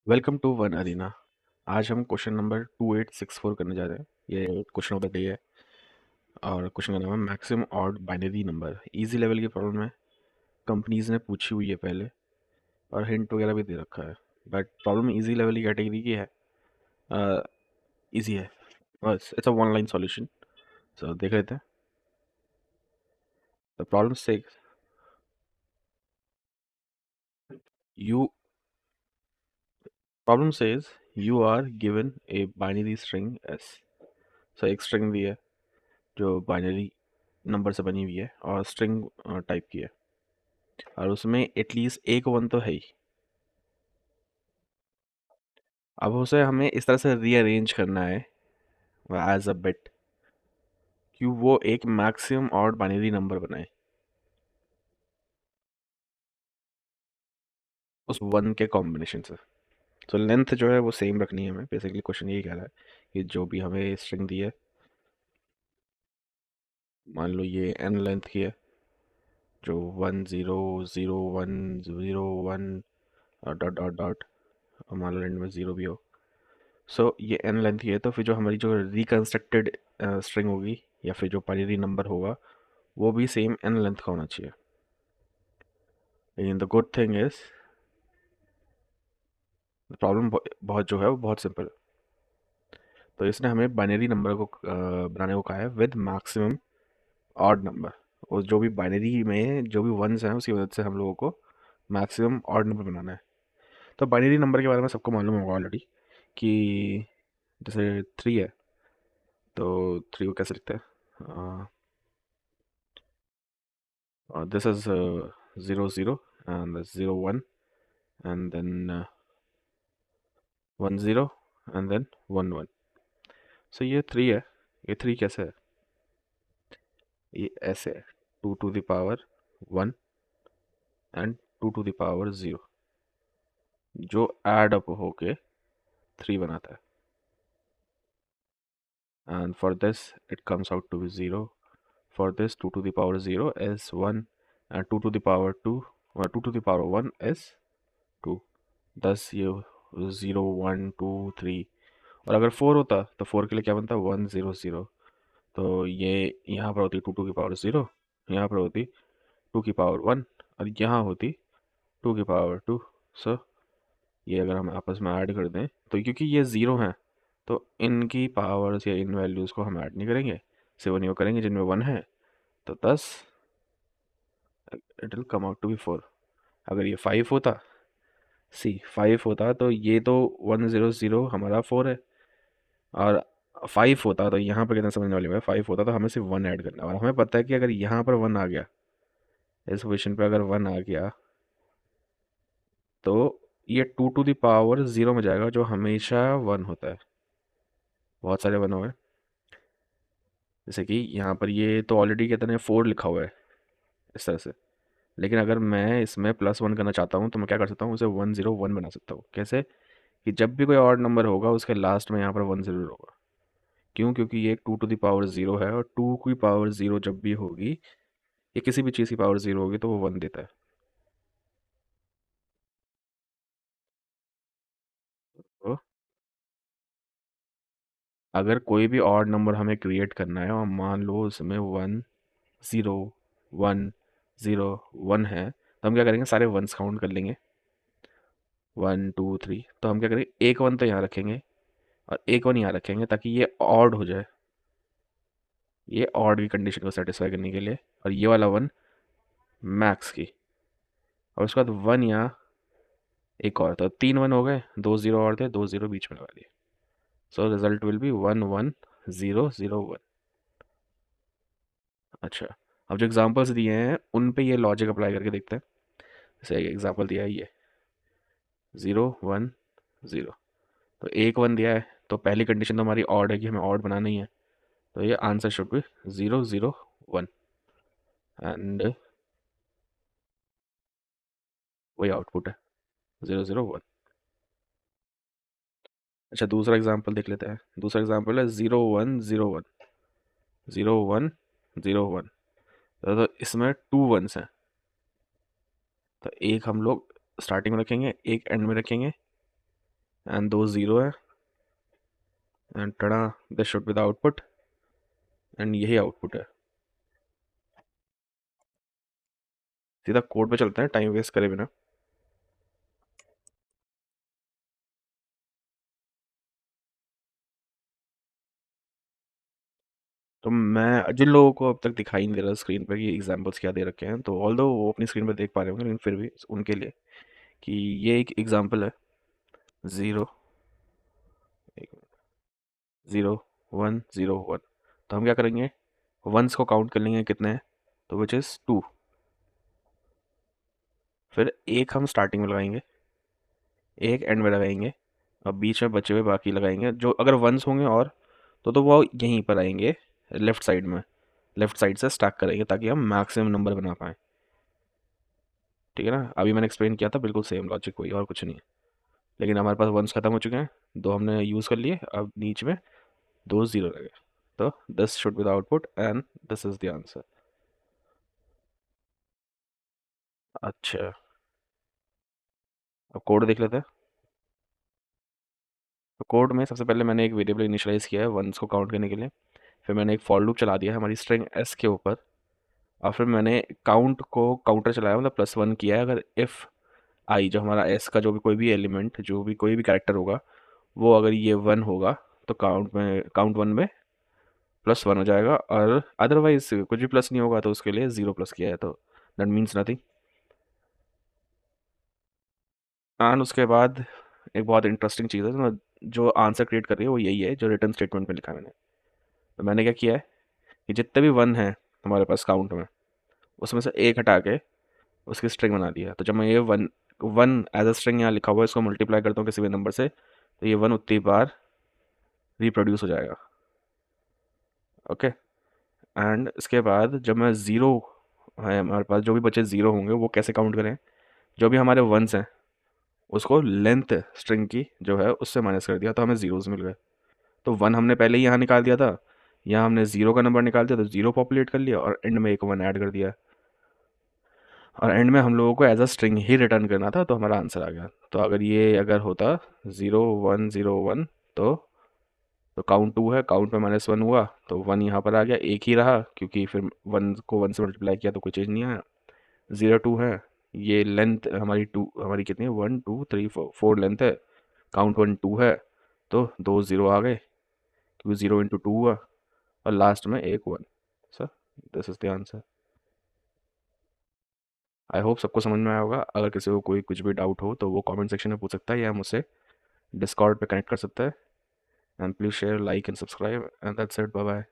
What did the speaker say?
Welcome to one arena. आज हम question number 2864 करने जा रहे हैं। ये क्वेश्चन ऑफ द डे है और क्वेश्चन का नाम है maximum odd binary number. Easy level की प्रॉब्लम है, कंपनीज ने पूछी हुई है पहले और हिंट वगैरह भी दे रखा है। बट प्रॉब्लम इजी लेवल की कैटेगरी की है, इजी है, बस it's a one line solution. So देख लेते हैं। द प्रॉब्लम से you problem says you are given a binary string S. So एक स्ट्रिंग दी है जो बाइनरी नंबर से बनी हुई है और स्ट्रिंग टाइप की है और उसमें एटलीस्ट एक वन तो है ही। अब उसे हमें इस तरह से रीअरेंज करना है एज अ बिट कि वो एक मैक्सिमम और बाइनरी नंबर बनाए उस वन के कॉम्बिनेशन से। तो लेंथ जो है वो सेम रखनी है हमें। बेसिकली क्वेश्चन यही कह रहा है कि जो भी हमें स्ट्रिंग दी है, मान लो ये एन लेंथ की है, जो 1 0 0 1 0 1 डॉट डॉट डॉट, मान लो एंड में ज़ीरो भी हो। सो ये एन लेंथ की है, तो फिर जो हमारी जो रिकंस्ट्रक्टेड स्ट्रिंग होगी या फिर जो बाइनरी नंबर होगा वो भी सेम एन लेंथ का होना चाहिए। लेकिन the good thing is problem बहुत जो है वो बहुत सिंपल है। तो इसने हमें बाइनरी नंबर को बनाने को कहा है विद मैक्सिमम ऑड नंबर। और जो भी बाइनरी में जो भी वंस हैं उसकी मदद से हम लोगों को मैक्सिमम ऑड नंबर बनाना है। तो बाइनरी नंबर के बारे में सबको मालूम होगा ऑलरेडी कि जैसे थ्री है, तो थ्री को कैसे लिखते हैं? This is 0 0 and 0 1 and then 1 0 and then 1 1। So ये थ्री है। ये थ्री कैसे है? ये ऐसे है, 2 to the power 1 and 2 to the power 0, जो एड अप होके थ्री बनाता है। And for this it comes out to be zero. For this 2 to the power 0 is 1 and 2 to the power 2 और 2 to the power 1 is 2। दस ये 0 1 2 3। और अगर four होता तो फोर के लिए क्या बनता? 1 0 0। तो ये यहाँ पर होती 2 to the power 0, यहाँ पर होती 2 की पावर 1 और यहाँ होती 2 की पावर 2। सो ये अगर हम आपस में ऐड कर दें तो क्योंकि ये ज़ीरो हैं तो इनकी पावर्स या इन वैल्यूज़ को हम ऐड नहीं करेंगे, सिर्फ उन्हीं को करेंगे जिनमें वन है। तो 10 it will come out to be 4। अगर ये 5 होता, सी 5 होता तो ये तो 1 0 0 हमारा 4 है। और 5 होता तो यहाँ पर कितना समझने वाली बात है, 5 होता तो हमें सिर्फ वन ऐड करना है और हमें पता है कि अगर यहाँ पर वन आ गया, इस पोजिशन पर अगर वन आ गया तो ये 2 to the power 0 में जाएगा जो हमेशा वन होता है। बहुत सारे वन हो गए, जैसे कि यहाँ पर ये तो ऑलरेडी कहते हैं 4 लिखा हुआ है इस तरह से। लेकिन अगर मैं इसमें +1 करना चाहता हूँ तो मैं क्या कर सकता हूँ, उसे 1 0 1 बना सकता हूँ। कैसे? कि जब भी कोई ऑड नंबर होगा उसके लास्ट में यहाँ पर वन ज़रूर होगा। क्यों? क्योंकि ये 2 to the power 0 है और 2 की पावर 0 जब भी होगी या किसी भी चीज़ की पावर 0 होगी तो वो वन देता है। तो अगर कोई भी ऑड नंबर हमें क्रिएट करना है और मान लो उसमें 1 0 1 0 1 है, तो हम क्या करेंगे, सारे वंस काउंट कर लेंगे, 1 2 3। तो हम क्या करेंगे, एक वन तो यहाँ रखेंगे और एक वन यहाँ रखेंगे ताकि ये ऑड हो जाए, ये ऑड की कंडीशन को सेटिस्फाई करने के लिए। और ये वाला वन मैक्स की, और उसके बाद वन यहाँ एक और, तो तीन वन हो गए, दो जीरो और थे, दो जीरो बीच में लगा दिए। So result will be 1 1 0 0 1। अच्छा, अब जो एग्जांपल्स दिए हैं उन पे ये लॉजिक अप्लाई करके देखते हैं। जैसे एक एग्जांपल दिया है ये 0 1 0, तो एक वन दिया है, तो पहली कंडीशन तो हमारी ऑड है कि हमें ऑड बनाना ही है। तो ये आंसर शुड बी 0 0 1 एंड वही आउटपुट है 0 0 1। अच्छा, दूसरा एग्जांपल देख लेते हैं। दूसरा एग्जांपल है 0 1 0 1 0 1 0 1। तो इसमें टू वंस हैं, तो एक हम लोग स्टार्टिंग में रखेंगे, एक एंड में रखेंगे, एंड दो ज़ीरो है एंड टड़ा, this should be the output and यही आउटपुट है। सीधा कोड पे चलते हैं टाइम वेस्ट करे बिना। तो मैं जिन लोगों को अब तक दिखाई नहीं दे रहा स्क्रीन पे कि एग्जांपल्स क्या दे रखे हैं, तो ऑल दो वो अपनी स्क्रीन पे देख पा रहे होंगे, लेकिन फिर भी उनके लिए कि ये एक एग्जांपल है। Zero, zero, one, zero, one. तो हम क्या करेंगे, वंस को काउंट कर लेंगे कितने हैं, तो विच इज़ टू। फिर एक हम स्टार्टिंग में लगाएंगे, एक एंड में लगाएंगे, और बीच में बचे हुए बाकी लगाएंगे। जो अगर वंस होंगे और तो वो यहीं पर आएंगे लेफ्ट साइड में, लेफ्ट साइड से स्टैक करेंगे ताकि हम मैक्सिमम नंबर बना पाएँ। ठीक है ना, अभी मैंने एक्सप्लेन किया था, बिल्कुल सेम लॉजिक वही, और कुछ नहीं है। लेकिन हमारे पास वंस खत्म हो चुके हैं, दो हमने यूज़ कर लिए, अब नीच में दो ज़ीरो लगे। तो this should be the output and this is the answer. अच्छा, अब कोड देख लेते हैं। तो कोड में सबसे पहले मैंने एक वेरिएबल इनिशियलाइज़ किया है वंस को काउंट करने के लिए। फिर मैंने एक फॉर लूप चला दिया है हमारी स्ट्रिंग एस के ऊपर, और फिर मैंने काउंट को काउंटर चलाया, मतलब प्लस वन किया है। अगर इफ़ आई, जो हमारा एस का जो भी कोई भी एलिमेंट, जो भी कोई भी कैरेक्टर होगा, वो अगर ये वन होगा, तो काउंट वन में प्लस वन हो जाएगा, और अदरवाइज कुछ भी प्लस नहीं होगा तो उसके लिए ज़ीरो प्लस किया है, तो दैट मीन्स नथिंग। एंड उसके बाद एक बहुत इंटरेस्टिंग चीज़ है, जो आंसर क्रिएट कर रही है वो यही है जो रिटर्न स्टेटमेंट में लिखा है मैंने। तो मैंने क्या किया है कि जितने भी वन हैं हमारे पास काउंट में, उसमें से एक हटा के उसकी स्ट्रिंग बना दिया। तो जब मैं ये one one as a string यहाँ लिखा हुआ है, इसको मल्टीप्लाई करता हूँ किसी भी नंबर से, तो ये वन उतनी बार रिप्रोड्यूस हो जाएगा। ओके, एंड इसके बाद जब मैं ज़ीरो है हमारे पास, जो भी बचे ज़ीरो होंगे वो कैसे काउंट करें, जो भी हमारे वंस हैं उसको लेंथ स्ट्रिंग की जो है उससे माइनस कर दिया, तो हमें ज़ीरोज़ मिल गए। तो वन हमने पहले ही यहाँ निकाल दिया था, यहाँ हमने ज़ीरो का नंबर निकाल दिया, तो ज़ीरो पॉपुलेट कर लिया और एंड में एक वन ऐड कर दिया, और एंड में हम लोगों को एज अ स्ट्रिंग ही रिटर्न करना था, तो हमारा आंसर आ गया। तो अगर ये अगर होता ज़ीरो वन ज़ीरो वन, तो काउंट टू है, काउंट में माइनस वन हुआ, तो वन यहाँ पर आ गया, एक ही रहा क्योंकि फिर वन को वन से मल्टीप्लाई किया तो कोई चेंज नहीं आया। ज़ीरो टू है, ये लेंथ हमारी टू, हमारी कितनी है, one two three four, four length है, काउंट वन टू है, तो दो ज़ीरो आ गए क्योंकि ज़ीरो इंटू टू हुआ, और लास्ट में एक one. Sir, this is the answer. I hope सबको समझ में आया होगा। अगर किसी को कोई कुछ भी डाउट हो तो वो कमेंट सेक्शन में पूछ सकता है, या मुझसे डिस्कॉर्ड पे कनेक्ट कर सकता है। And please share, like and subscribe, and that's it, bye bye.